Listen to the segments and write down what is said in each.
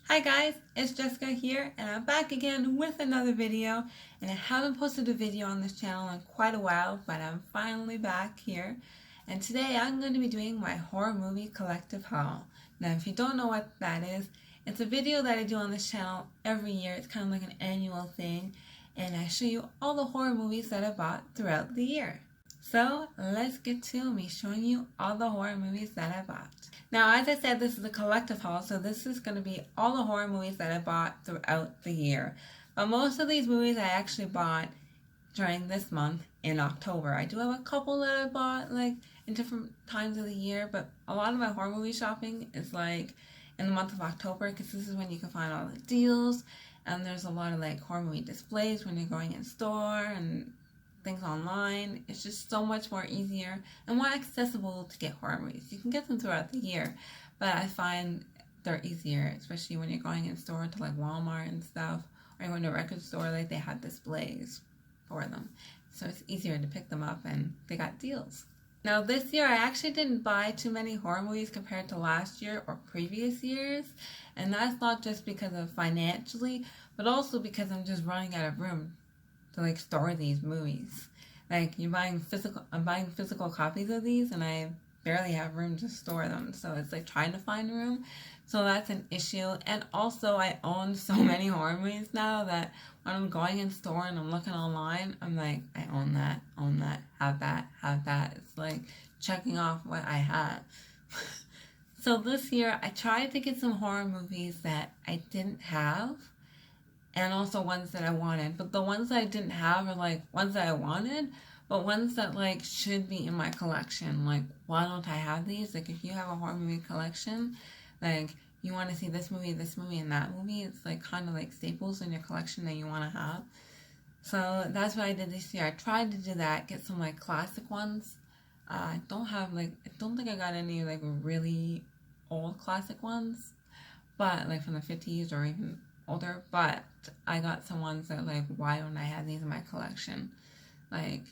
Hi guys, it's Jessica here and I'm back again with another video, and I haven't posted a video on this channel in quite a while, but I'm finally back here, and today I'm going to be doing my horror movie collective haul. Now if you don't know what that is, it's a video that I do on this channel every year. It's kind of like an annual thing, and I show you all the horror movies that I bought throughout the year. So let's get to me showing you all the horror movies that I bought. Now, as I said, this is a collective haul, so this is going to be all the horror movies that I bought throughout the year. But most of these movies I actually bought during this month in October. I do have a couple that I bought like in different times of the year, but a lot of my horror movie shopping is like in the month of October, because this is when you can find all the deals, and there's a lot of like horror movie displays when you're going in store and things online. It's just so much more easier and more accessible to get horror movies. You can get them throughout the year, but I find they're easier, especially when you're going in store to like Walmart and stuff, or you're going to a record store, like they have displays for them. So it's easier to pick them up and they got deals. Now this year I actually didn't buy too many horror movies compared to last year or previous years, and that's not just because of financially, but also because I'm just running out of room to like store these movies. Like I'm buying physical copies of these, and I barely have room to store them. So it's like trying to find room. So that's an issue. And also I own so many horror movies now that when I'm going in store and I'm looking online, I'm like, I own that, have that. It's like checking off what I have. So this year I tried to get some horror movies that I didn't have, and also ones that I wanted. But the ones that I didn't have are like ones that I wanted, but ones that like should be in my collection. Like, why don't I have these? Like, if you have a horror movie collection, like you want to see this movie, and that movie, it's like kind of like staples in your collection that you want to have. So that's what I did this year. I tried to do that, get some like classic ones. I don't think I got any like really old classic ones, but like from the 50s or even older, but I got some ones that like, why don't I have these in my collection, like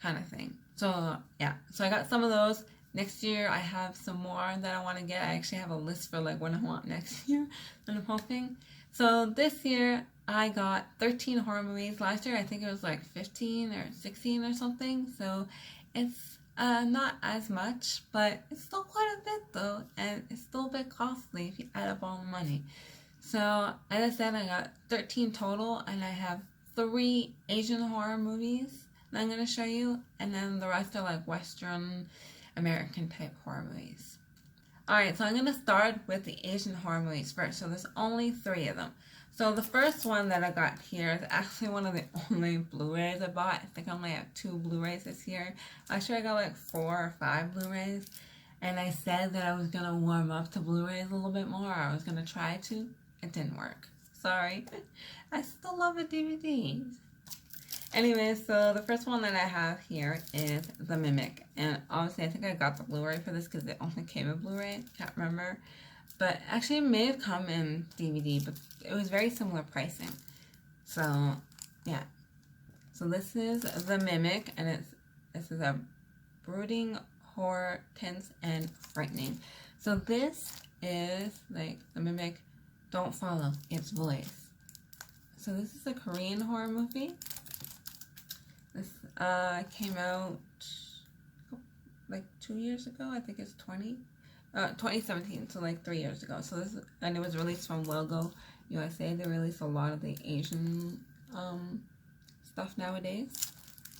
kind of thing. So yeah, so I got some of those. Next year I have some more that I want to get. I actually have a list for like what I want next year that I'm hoping. So this year I got 13 horror movies. Last year I think it was like 15 or 16 or something, so it's not as much, but it's still quite a bit though, and it's still a bit costly if you add up all the money. So, as I said, I got 13 total, and I have 3 Asian horror movies that I'm going to show you, and then the rest are like Western American type horror movies. Alright, so I'm going to start with the Asian horror movies first. So there's only 3 of them. So the first one that I got here is actually one of the only Blu-rays I bought. I think I only have 2 Blu-rays this year. Last year I got like 4 or 5 Blu-rays, and I said that I was going to warm up to Blu-rays a little bit more. I was going to try to. It didn't work. Sorry. I still love the DVDs. Anyway, so the first one that I have here is The Mimic. And obviously I think I got the Blu-ray for this because it only came in Blu-ray. Can't remember. But actually it may have come in DVD, but it was very similar pricing. So, yeah. So this is The Mimic, and this is a brooding horror, tense and frightening. So this is like The Mimic. Don't follow its voice. So this is a Korean horror movie. This came out like 2 years ago. I think it's 2017, so like 3 years ago. So this, and it was released from Logo USA. They release a lot of the Asian stuff nowadays.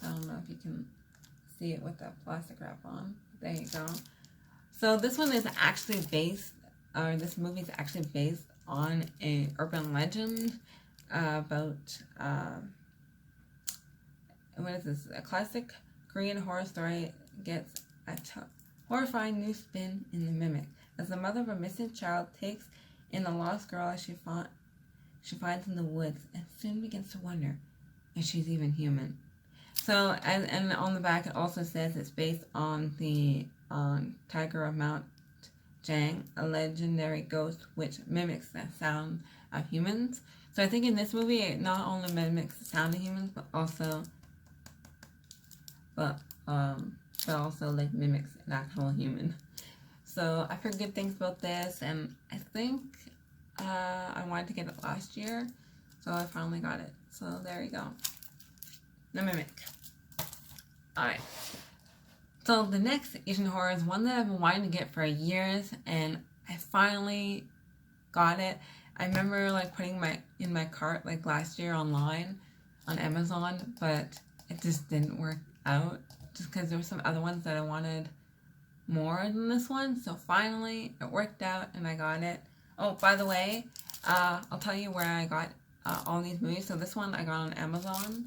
I don't know if you can see it with that plastic wrap on. There you go. So this one is actually based, or this movie is actually based on an urban legend about what is this? A classic Korean horror story gets a horrifying new spin in The Mimic as the mother of a missing child takes in the lost girl she finds in the woods, and soon begins to wonder if she's even human. So, and on the back it also says it's based on the Tiger of Mount Jang, a legendary ghost which mimics the sound of humans. So I think in this movie it not only mimics the sound of humans, but also like mimics an actual human. So I've heard good things about this, and I think I wanted to get it last year, so I finally got it. So there you go. The Mimic. Alright. So the next Asian horror is one that I've been wanting to get for years, and I finally got it. I remember like putting in my cart like last year online on Amazon, but it just didn't work out just because there were some other ones that I wanted more than this one. So finally it worked out and I got it. Oh, by the way, I'll tell you where I got all these movies. So this one I got on Amazon,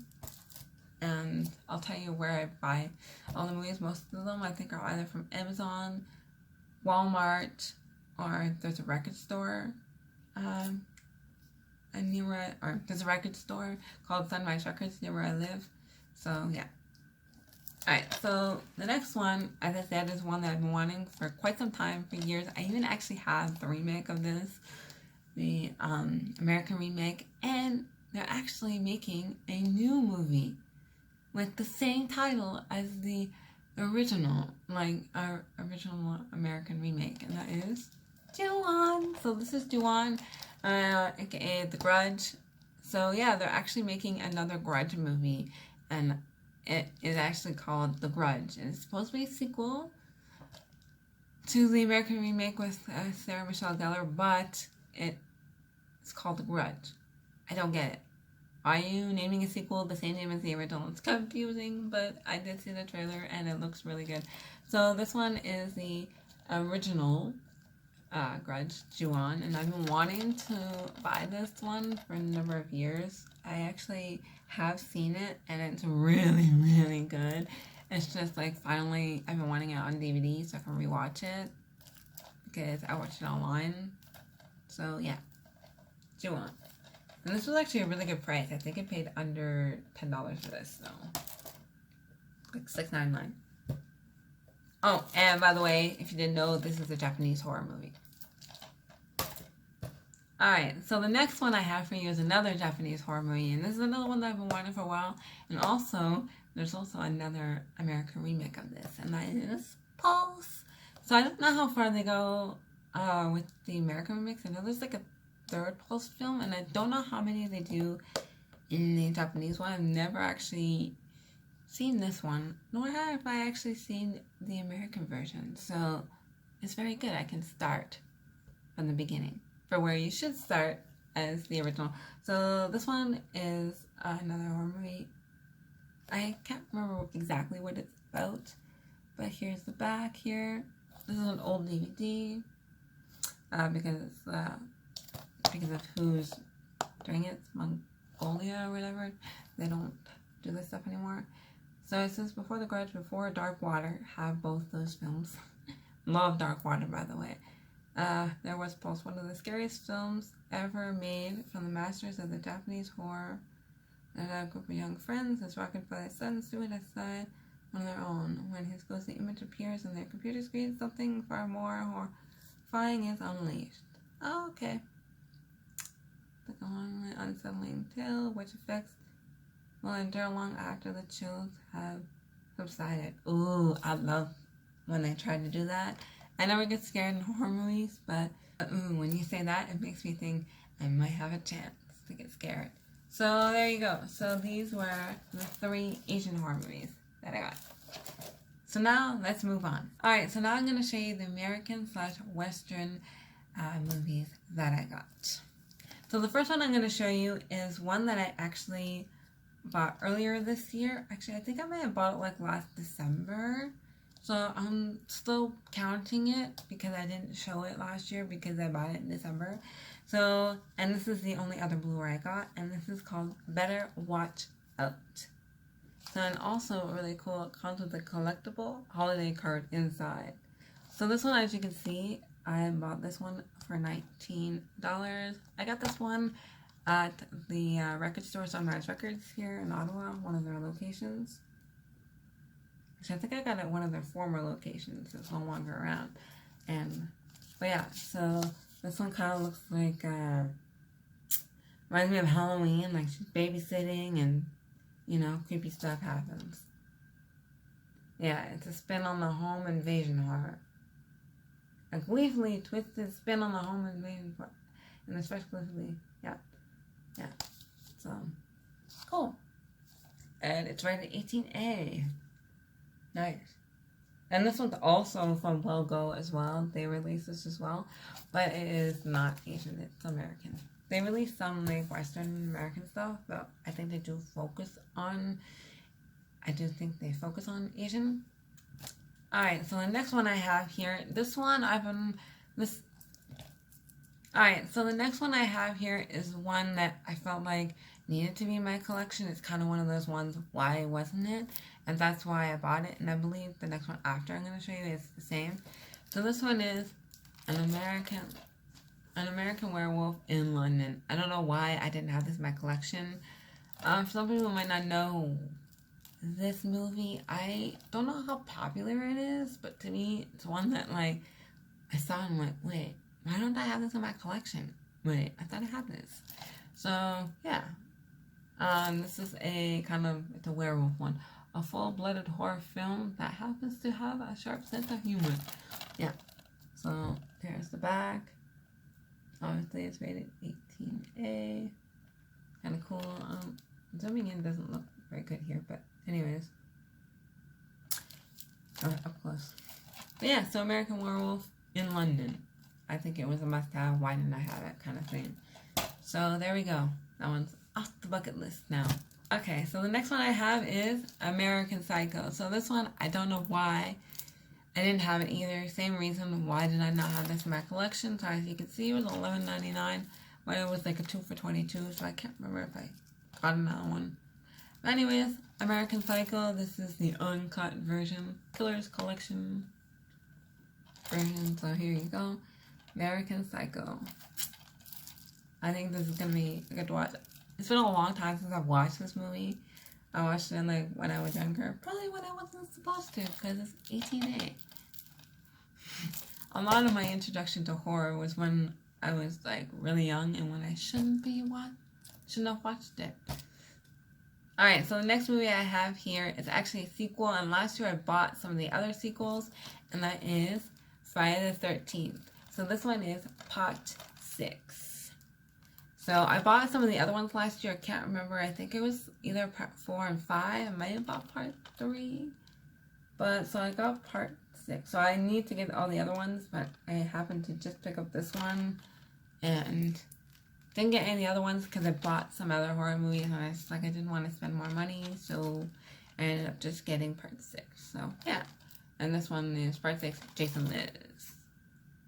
and I'll tell you where I buy all the movies. Most of them I think are either from Amazon, Walmart, or there's a record store. There's a record store called Sunrise Records near where I live. So yeah. Alright, so the next one, as I said, is one that I've been wanting for quite some time, for years. I even actually have the remake of this, the American remake, and they're actually making a new movie with the same title as the original, original American remake, and that is Ju-on. So this is Ju-on, aka The Grudge. So yeah, they're actually making another Grudge movie, and it is actually called The Grudge. And it's supposed to be a sequel to the American remake with Sarah Michelle Gellar, but it's called The Grudge. I don't get it. Are you naming a sequel the same name as the original? It's confusing, but I did see the trailer and it looks really good. So this one is the original Grudge, Ju-on, and I've been wanting to buy this one for a number of years. I actually have seen it and it's really, really good. It's just like finally I've been wanting it on DVD so I can rewatch it because I watched it online. So yeah, Ju-on. And this was actually a really good price. I think I paid under $10 for this, so like $6.99. Oh, and by the way, if you didn't know, this is a Japanese horror movie. Alright, so the next one I have for you is another Japanese horror movie, and this is another one that I've been wanting for a while. And also, there's also another American remake of this, and that is Pulse. So I don't know how far they go with the American remakes. I know there's like a third Pulse film, and I don't know how many they do in the Japanese one. I've never actually seen this one, nor have I actually seen the American version. So it's very good. I can start from the beginning for where you should start as the original. So this one is another horror movie. I can't remember exactly what it's about, but here's the back here. This is an old DVD because of who's doing it. It's Mongolia or whatever. They don't do this stuff anymore. So it says Before the Grudge, Before Dark Water. Have both those films. Love Dark Water, by the way. There was Pulse, one of the scariest films ever made from the masters of the Japanese horror. And a group of young friends is rocked by their sudden suicide on their own. When his ghostly image appears on their computer screen, something far more horrifying is unleashed. Oh, okay. The long, unsettling tale, which effects will endure long after the chills have subsided. Ooh, I love when they try to do that. I never get scared in horror movies, but when you say that, it makes me think I might have a chance to get scared. So there you go. So these were the 3 Asian horror movies that I got. So now let's move on. Alright, so now I'm going to show you the American/Western movies that I got. So the first one I'm going to show you is one that I actually bought earlier this year. Actually, I think I may have bought it like last December. So I'm still counting it because I didn't show it last year because I bought it in December. So, and this is the only other Blu-ray I got, and this is called Better Watch Out. So, and also really cool, it comes with a collectible holiday card inside. So this one, as you can see, I bought this one for $19. I got this one at the record store, Sunrise Records here in Ottawa, one of their locations. Actually, I think I got it at one of their former locations. It's no longer around. But yeah, so this one kind of looks like, reminds me of Halloween, like she's babysitting and, you know, creepy stuff happens. Yeah, it's a spin on the home invasion horror. A gleefully twisted spin on the home invasion horror. and especially, yeah. So, cool. And it's rated 18A. Nice. And this one's also from Logo as well. They released this as well. But it is not Asian, it's American. They release some like Western American stuff, but I think they do focus on Asian. Alright, so the next one I have here, Alright, so the next one I have here is one that I felt like needed to be in my collection. It's kind of one of those ones, why wasn't it? And that's why I bought it. And I believe the next one after I'm going to show you is the same. So this one is an American Werewolf in London. I don't know why I didn't have this in my collection. Some people might not know this movie. I don't know how popular it is, but to me, it's one that like I saw and I'm like, wait, why don't I have this in my collection? Wait, I thought I had this. So yeah, this is it's a werewolf one. A full-blooded horror film that happens to have a sharp sense of humor. Yeah. So there's the back. Obviously, it's rated 18A. Kind of cool. Zooming in doesn't look very good here, but anyways. Alright, up close. But yeah, so American Werewolf in London. I think it was a must-have. Why didn't I have it? Kind of thing. So there we go. That one's off the bucket list now. Okay, so the next one I have is American Psycho. So this one, I don't know why I didn't have it either. Same reason, why did I not have this in my collection? So as you can see, it was $11.99, but it was like a 2 for $22, so I can't remember if I got another one. But anyways, American Psycho, this is the uncut version. Killers Collection version, so here you go. American Psycho. I think this is going to be a good watch. It's been a long time since I've watched this movie. I watched it like when I was younger. Probably when I wasn't supposed to, because it's 18A. A lot of my introduction to horror was when I was like really young and when I shouldn't have watched it. Alright, so the next movie I have here is actually a sequel, and last year I bought some of the other sequels, and that is Friday the 13th. So this one is Part 6. So I bought some of the other ones last year. I can't remember. I think it was either Part 4 and 5. I might have bought Part 3. But so I got Part 6. So I need to get all the other ones, but I happened to just pick up this one and didn't get any of the other ones because I bought some other horror movies and I just I didn't want to spend more money, so I ended up just getting Part 6. So yeah. And this one is Part 6, Jason Lives.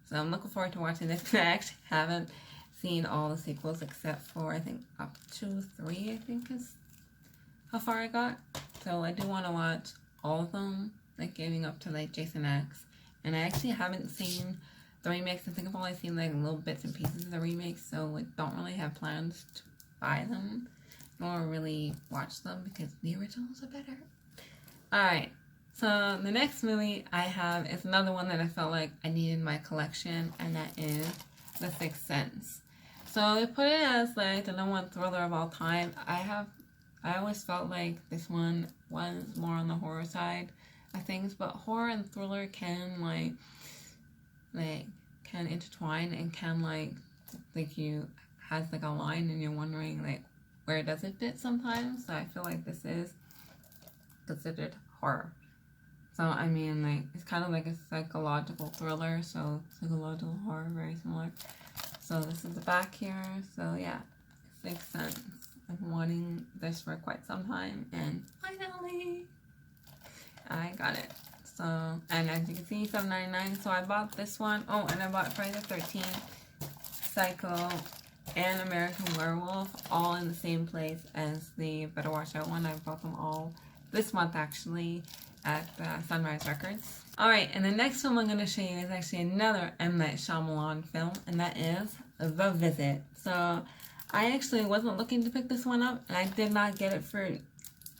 So I'm looking forward to watching this. I actually haven't seen all the sequels except for I think up to 3, I think is how far I got. So I do want to watch all of them, like getting up to like Jason X. And I actually haven't seen the remakes. I think I've only seen like little bits and pieces of the remakes, so I don't really have plans to buy them nor really watch them because the originals are better. Alright, so the next movie I have is another one that I felt like I needed in my collection, and that is The Sixth Sense. So they put it as like the #1 thriller of all time. I always felt like this one was more on the horror side of things, but horror and thriller can can intertwine and can you has like a line and you're wondering like where does it fit sometimes. So I feel like this is considered horror. So I mean like it's kind of like a psychological thriller, so psychological horror, very similar. So this is the back here. So yeah, Sixth Sense. I've been wanting this for quite some time, and finally I got it. So, and as you can see, $7.99. So I bought this one. Oh, and I bought Friday the 13th, Psycho, and American Werewolf, all in the same place as the Better Watch Out one. I bought them all this month actually at Sunrise Records. Alright, and the next film I'm going to show you is actually another M. Night Shyamalan film, and that is The Visit. So I actually wasn't looking to pick this one up, and I did not get it for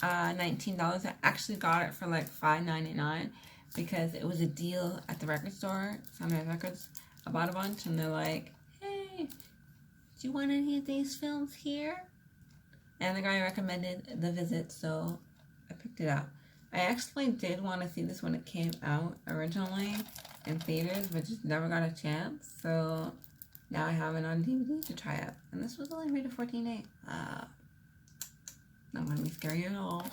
$19. I actually got it for like $5.99 because it was a deal at the record store, Sunrise Records. I bought a bunch, and they're like, hey, do you want any of these films here? And the guy recommended The Visit, so I picked it up. I actually did want to see this when it came out originally in theaters, but just never got a chance. So now I have it on DVD to try out. And this was only rated 14A. Not gonna be scary at all.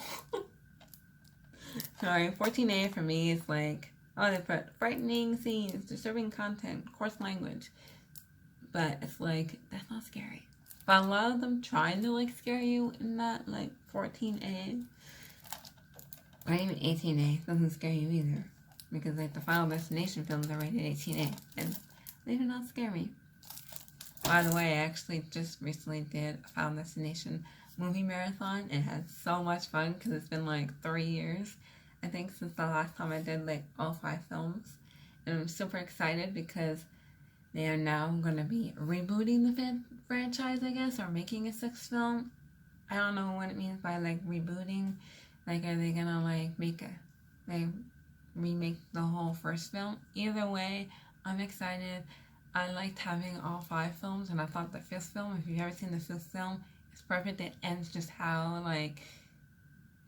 Sorry, 14A for me is like, oh, they put frightening scenes, disturbing content, coarse language. But it's like, that's not scary. But a lot of them trying to like scare you in that like 14A. Or even 18A doesn't scare you either. Because like the Final Destination films are rated 18A. And they do not scare me. By the way, I actually just recently did a Final Destination movie marathon. It had so much fun because it's been like 3 years, I think, since the last time I did like all 5 films. And I'm super excited because they are now going to be rebooting the franchise, I guess, or making a 6th film. I don't know what it means by like rebooting. Like, are they gonna like remake the whole first film? Either way, I'm excited. I liked having all 5 films, and I thought the 5th film, if you've ever seen the 5th film, it's perfect. It ends just how like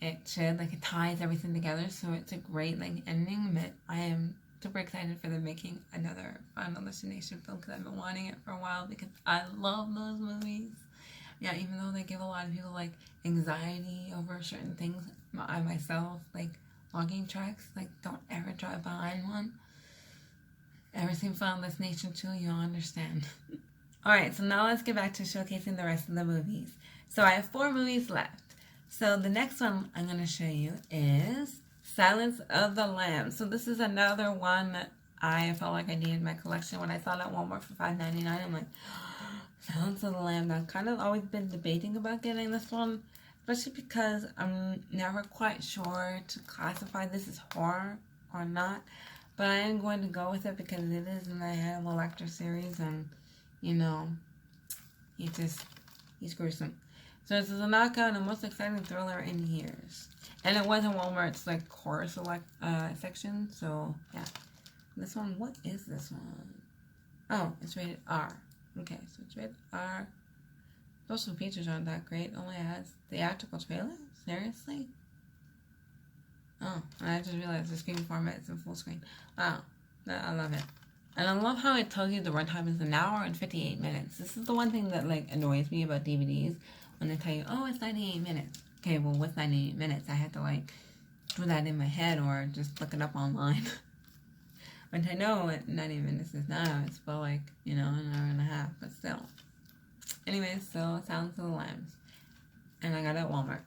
it should. Like, it ties everything together, so it's a great like ending. But I am super excited for them making another Final Destination film because I've been wanting it for a while because I love those movies. Yeah, even though they give a lot of people like anxiety over certain things, I myself, like logging tracks, like don't ever drive behind one. Ever seen Final Destination 2, you'll understand. Alright, so now let's get back to showcasing the rest of the movies. So I have 4 movies left. So the next one I'm going to show you is Silence of the Lambs. So this is another one that I felt like I needed in my collection. When I saw it at Walmart for $5.99, I'm like, Silence of the Lambs. I've kind of always been debating about getting this one, especially because I'm never quite sure to classify this as horror or not. But I am going to go with it because it is in the Hannibal Lecter series, and, you know, he's gruesome. So this is a knockout and the most exciting thriller in years. And it was in Walmart's, like, horror section, so, yeah. This one, what is this one? Oh, it's rated R. Okay, so it's rated R. Social features aren't that great. Only has theatrical trailer? Seriously? Oh, and I just realized the screen format is in full screen. Wow, I love it. And I love how it tells you the runtime is 1 hour and 58 minutes. This is the one thing that, like, annoys me about DVDs. When they tell you, oh, it's 98 minutes. Okay, well, with 98 minutes, I had to, like, do that in my head or just look it up online. But I know what 98 minutes is now. It's about, like, you know, 1 hour and a half, but still. Anyways, so Silence of the Lambs. And I got it at Walmart.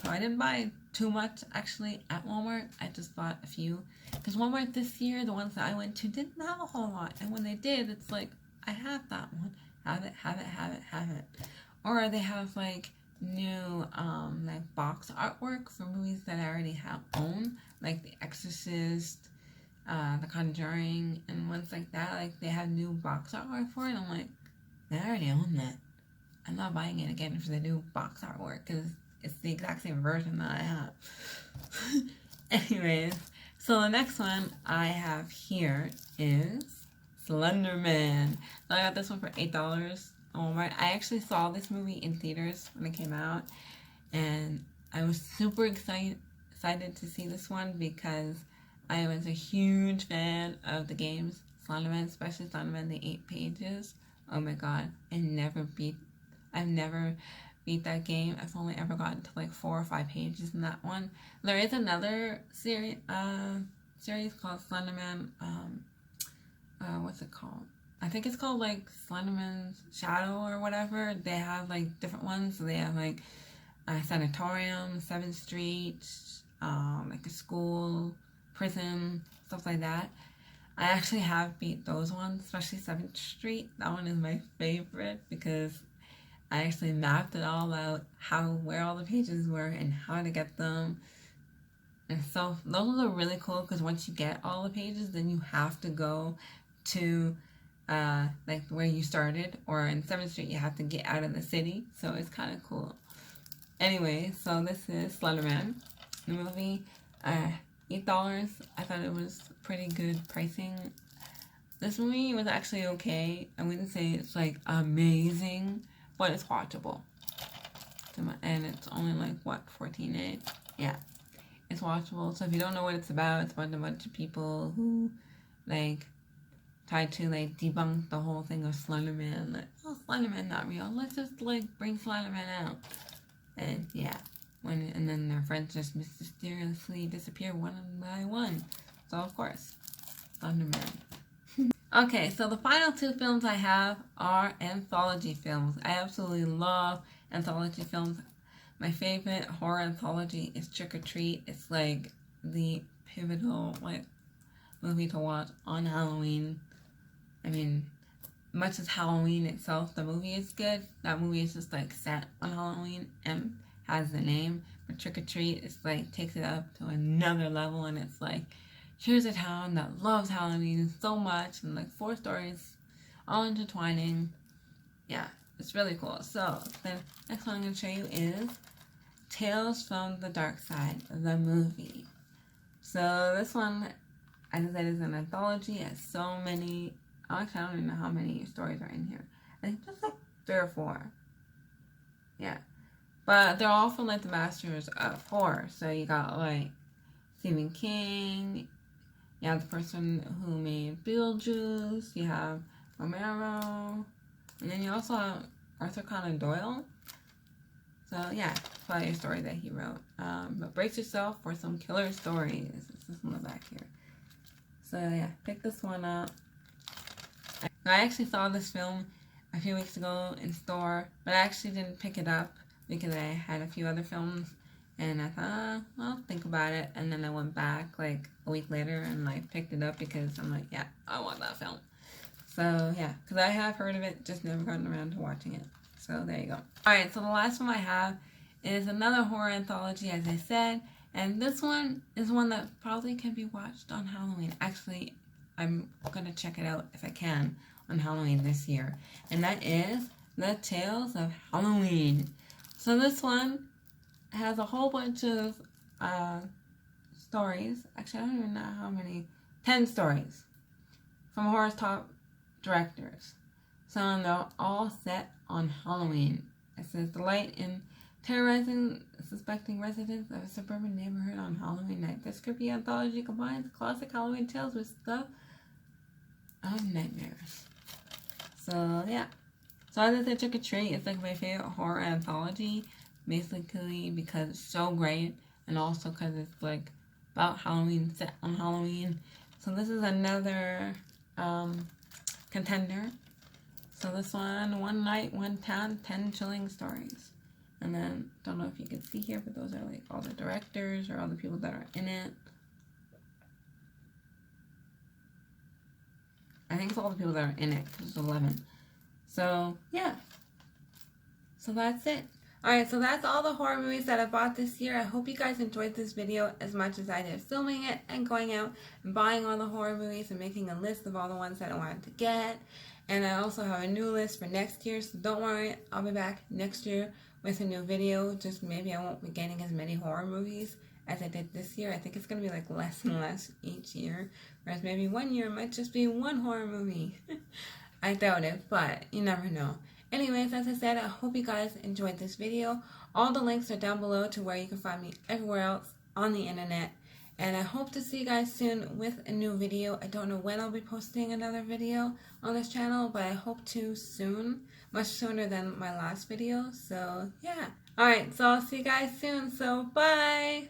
So I didn't buy too much, actually, at Walmart. I just bought a few. Because Walmart this year, the ones that I went to, didn't have a whole lot. And when they did, it's like, I have that one. Have it. Or they have, like, new, like, box artwork for movies that I already own. Like The Exorcist, The Conjuring, and ones like that. Like, they have new box artwork for it. I'm like, I already own that. I'm not buying it again for the new box artwork, because it's the exact same version that I have. Anyways, so the next one I have here is Slenderman. So I got this one for $8 on Walmart. I actually saw this movie in theaters when it came out, and I was super excited to see this one because I was a huge fan of the games Slenderman, especially Slenderman the 8 pages. Oh my god, I've never beat that game. I've only ever gotten to like 4 or 5 pages in that one. There is another series called Slenderman, what's it called? I think it's called like Slenderman's Shadow or whatever. They have like different ones. So they have like a sanatorium, 7th Street, like a school, prison, stuff like that. I actually have beat those ones, especially 7th Street. That one is my favorite because I actually mapped it all out, where all the pages were and how to get them. And so those are really cool because once you get all the pages, then you have to go to like where you started, or in 7th Street you have to get out of the city. So it's kind of cool. Anyway, so this is Slenderman, the movie. $8. I thought it was pretty good pricing. This movie was actually okay. I wouldn't say it's like amazing, but it's watchable. And it's only like, what, 14.8? Yeah, it's watchable. So if you don't know what it's about a bunch of people who like tried to like debunk the whole thing of Slenderman. Like, oh, Slenderman not real. Let's just like bring Slenderman out. And yeah, and then their friends just mysteriously disappear one by one. So of course, Slenderman. Okay, so the final two films I have are anthology films. I absolutely love anthology films. My favorite horror anthology is Trick or Treat. It's like the pivotal like movie to watch on Halloween. I mean, much as Halloween itself, the movie is good. That movie is just like set on Halloween and has the name. But Trick or Treat, it's like takes it up to another level, and it's like, here's a town that loves Halloween so much, and like 4 stories all intertwining. Yeah, it's really cool. So the next one I'm going to show you is Tales from the Dark Side, the movie. So this one, as I said, is an anthology. It has so many, actually I don't even know how many stories are in here. I think just like 3 or 4. Yeah. But they're all from like the masters of horror. So you got like Stephen King, you have the person who made Beetlejuice, you have Romero, and then you also have Arthur Conan Doyle. So yeah, probably a story that he wrote. But brace yourself for some killer stories. It's this on the back here. So yeah, pick this one up. I actually saw this film a few weeks ago in store, but I actually didn't pick it up because I had a few other films, and I thought, well, think about it. And then I went back like a week later and like picked it up because I'm like, yeah, I want that film. So yeah, because I have heard of it, just never gotten around to watching it. So there you go. Alright, so the last one I have is another horror anthology, as I said. And this one is one that probably can be watched on Halloween. Actually, I'm going to check it out if I can on Halloween this year. And that is The Tales of Halloween. So this one has a whole bunch of stories. Actually, I don't even know how many. 10 stories from horror's top directors. So they're all set on Halloween. It says delight in terrorizing suspecting residents of a suburban neighborhood on Halloween night. This creepy anthology combines classic Halloween tales with stuff of nightmares. So yeah. So as I said, Trick or Treat is like my favorite horror anthology, basically because it's so great, and also because it's like about Halloween, set on Halloween. So this is another contender. So this one night, one town, 10 chilling stories. And then, don't know if you can see here, but those are like all the directors or all the people that are in it. I think it's all the people that are in it, because it's 11. So, yeah. So that's it. Alright, so that's all the horror movies that I bought this year. I hope you guys enjoyed this video as much as I did filming it and going out and buying all the horror movies and making a list of all the ones that I wanted to get. And I also have a new list for next year, so don't worry, I'll be back next year with a new video. Just maybe I won't be getting as many horror movies as I did this year. I think it's going to be like less and less each year, whereas maybe one year might just be one horror movie. I doubt it, but you never know. Anyways, as I said, I hope you guys enjoyed this video. All the links are down below to where you can find me everywhere else on the internet. And I hope to see you guys soon with a new video. I don't know when I'll be posting another video on this channel, but I hope to soon. Much sooner than my last video. So, yeah. Alright, so I'll see you guys soon. So, bye!